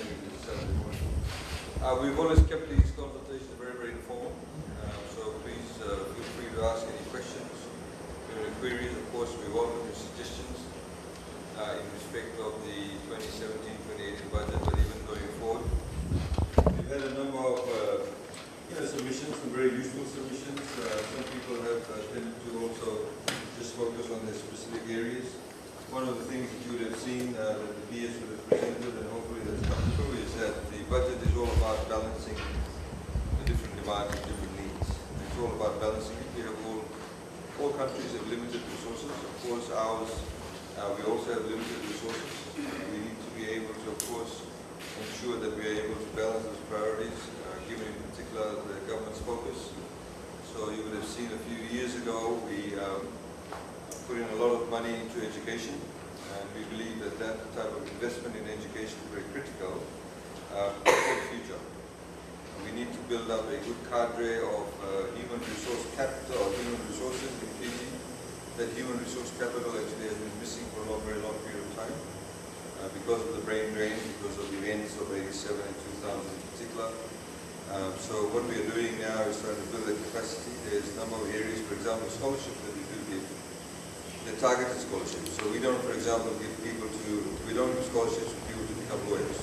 this Saturday morning. We've always kept these consultations very, very informal, so please feel free to ask any questions, any queries. Of course, we welcome your suggestions in respect of the 2017-2018 budget, but even going forward. We've had a number of submissions, some very useful submissions. Some people have tended to also just focus on their specific areas. One of the things that you would have seen that the PS would have presented, and hopefully that's come through, is that the budget is all about balancing the different demands and different needs. It's all about balancing it. We have all countries have limited resources. Of course, ours, we also have limited resources. We need to be able to, of course, ensure that we are able to balance those priorities, given in particular the government's focus. So you would have seen a few years ago, we put in a lot of money into education, and we believe that that type of investment in education is very critical for the future. We need to build up a good cadre of human resource capital, or human resources in Fiji. That human resource capital actually has been missing for a very long period of time because of the brain drain, because of the events of '87 and 2000 in particular. So what we are doing now is trying to build that capacity. There's a number of areas, for example, scholarships that we do give. They're targeted scholarships. So we don't, for example, we don't give scholarships for people to become lawyers.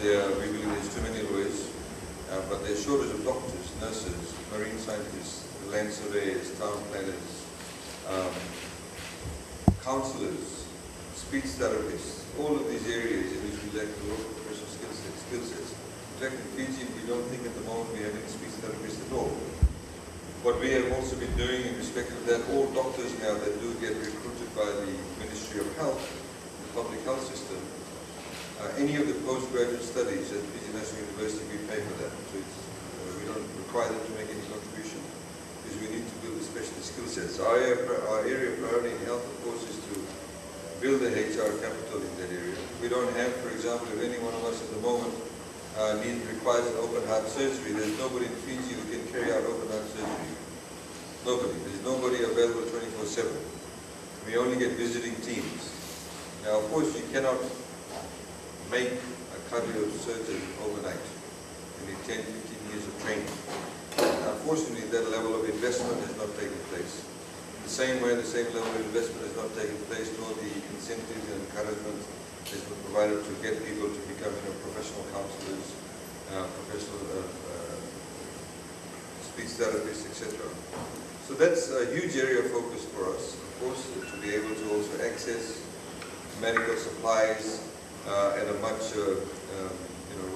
We believe there's too many lawyers, but there's shortage of doctors, nurses, marine scientists, land surveyors, town planners, counselors, speech therapists, all of these areas in which we lack the local professional skill sets. In fact, in Fiji, we don't think at the moment we have any speech therapists at all. What we have also been doing in respect of that, all doctors now that do get recruited by the Ministry of Health, the public health system, any of the postgraduate studies at Fiji National University, we pay for that. So we don't require them to make any contribution because we need to build the specialist skill sets. Our area of priority in health, of course, is to build the HR capital in that area. We don't have, for example, if any one of us at the moment requires an open heart surgery, there's nobody in Fiji who can carry out open heart surgery. Nobody. There's nobody available 24/7. We only get visiting teams. Now, of course, you cannot make a cardio surgeon overnight. You need 10, 15 years of training. Unfortunately, that level of investment has not taken place. In the same way, the same level of investment has not taken place, nor the incentives and encouragement has been provided to get people to become professional counselors, professional speech therapists, etc. So that's a huge area of focus for us, of course, to be able to also access medical supplies at a much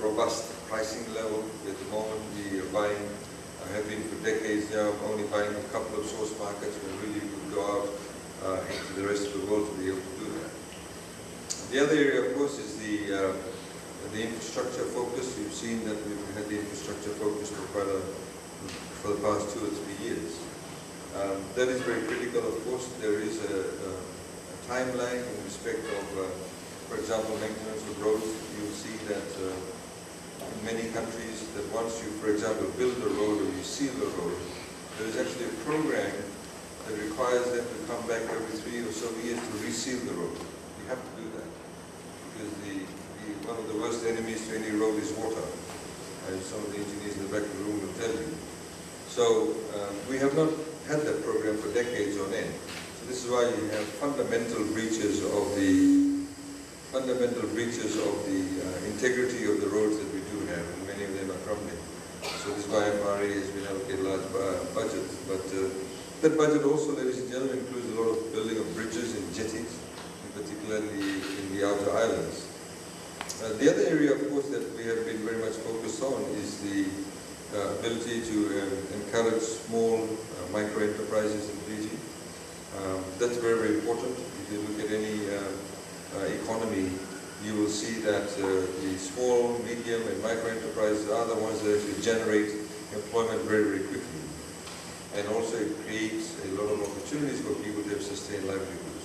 robust pricing level. At the moment, we are buying, have been for decades now, only buying a couple of source markets, when really we could go out into the rest of the world to be able to do that. The other area, of course, is the infrastructure focus. You've seen that we've had the infrastructure focus for the past 2 or 3 years. That is very critical, of course. There is a timeline in respect of, for example, maintenance of roads. You'll see that in many countries, that once you, for example, build a road or you seal a road, there is actually a program that requires them to come back every 3 or so years to reseal the road. You have to do that because one of the worst enemies to any road is water, as some of the engineers in the back of the room will tell you. So we have not had that program for decades on end. So this is why you have fundamental breaches of the integrity of the roads that we do have, and many of them are crumbling. So this is why FRA has been allocated large budgets. But that budget also, ladies and gentlemen, includes a lot of building of bridges and jetties, particularly in the outer islands. The other area, of course, that we have been very much focused on is the ability to encourage small micro-enterprises in Fiji. That's very, very important. If you look at any economy, you will see that the small, medium, and micro-enterprises are the ones that actually generate employment very, very quickly. And also it creates a lot of opportunities for people to have sustained livelihoods.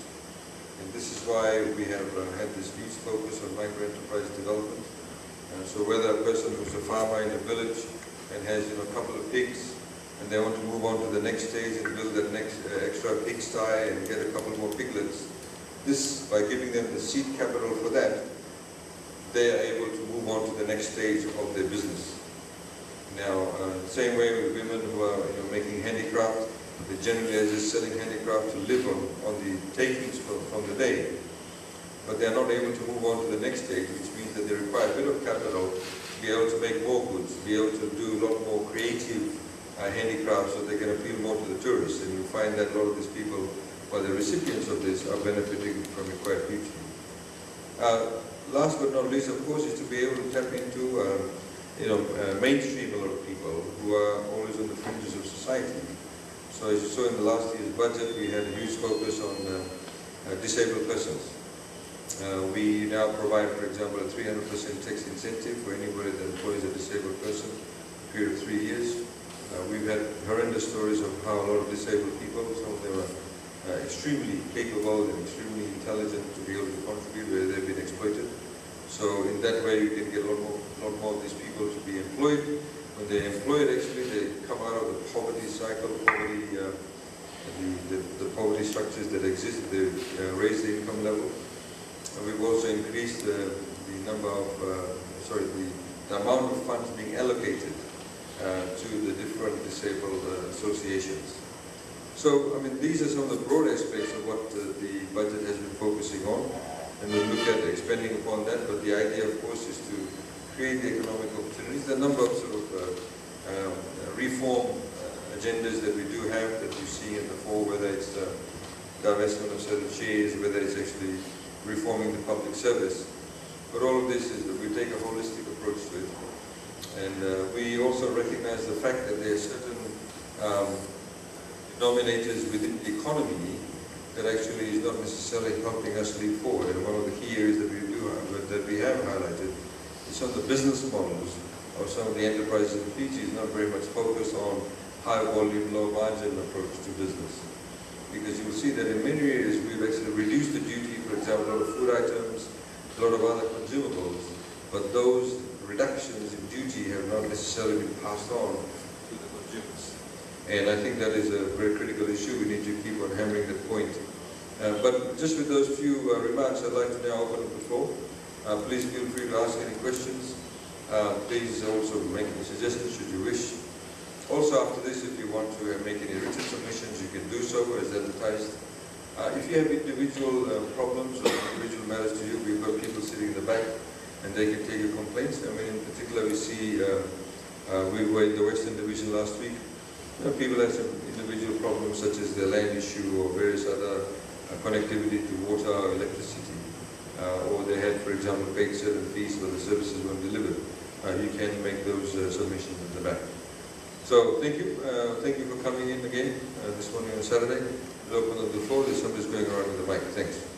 And this is why we have had this huge focus on micro-enterprise development. So whether a person who's a farmer in a village and has a couple of pigs, and they want to move on to the next stage and build that next extra pigsty and get a couple more piglets, this, by giving them the seed capital for that, they are able to move on to the next stage of their business. Now, same way with women who are making handicraft, they generally are just selling handicraft to live on the takings from the day. But they are not able to move on to the next stage, which means that they require a bit of capital to be able to make more goods, be able to do a lot more creative handicrafts so they can appeal more to the tourists. And you find that a lot of these people, or the recipients of this, are benefiting from it quite hugely. Last but not least, of course, is to be able to tap into mainstream a lot of people who are always on the fringes of society. So as you saw in the last year's budget, we had a huge focus on disabled persons. We now provide, for example, a 300% tax incentive for anybody that employs a disabled person for a period of 3 years. We've had horrendous stories of how a lot of disabled people, some of them are extremely capable and extremely intelligent to be able to contribute where they've been exploited. So in that way, you can get a lot more of these people to be employed. When they're employed, actually, they come out of the poverty cycle, the poverty structures that exist. They raise the income level. And we've also increased the amount of funds being allocated to the different disabled associations. So, I mean, these are some of the broad aspects of what the budget has been focusing on. And we'll look at expanding upon that, but the idea, of course, is to create the economic opportunities. There are a number of reform agendas that we do have that you see in the fore, whether it's divestment of certain shares, whether it's actually reforming the public service. But all of this is that we take a holistic approach to it. And we also recognize the fact that there are certain denominators within the economy that actually is not necessarily helping us leap forward. And one of the key areas that we have highlighted is some of the business models of some of the enterprises in Fiji is not very much focused on high volume, low margin approach to business. Because you will see that in many areas we've actually reduced the duty, for example, a lot of food items, a lot of other consumables, but those reductions in duty have not necessarily been passed on to the consumers. And I think that is a very critical issue. We need to keep on hammering that point. But just with those few remarks, I'd like to now open up the floor. Please feel free to ask any questions. Please also make any suggestions should you wish. Also after this, if you want to make any written submissions, you can do so as advertised. If you have individual problems or individual matters to you, we've got people sitting in the back and they can take your complaints. I mean, in particular, we see, we were in the Western Division last week. People have some individual problems such as the land issue or various other connectivity to water or electricity. Or they had, for example, paid certain fees for the services weren't delivered. You can make those submissions in the back. So thank you. Thank you for coming in again this morning on Saturday. We'll open up the floor. There's somebody's going around with the mic. Thanks.